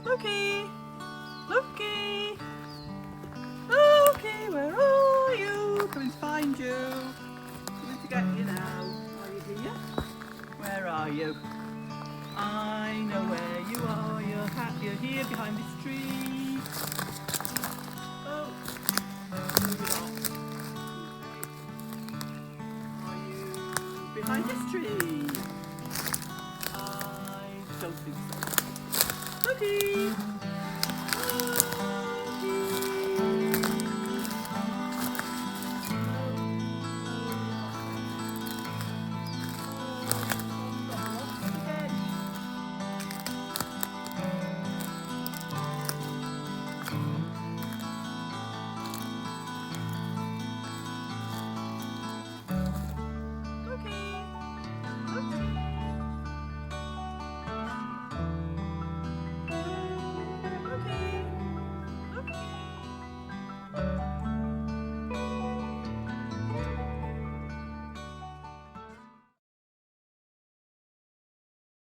Loki! Loki! Loki, where are you? Coming to find you. Coming to get you now. Are you here? Where are you? I know where you are. You're here behind this tree. Oh, no, you're not. Are you behind this tree? I don't think so. Loki!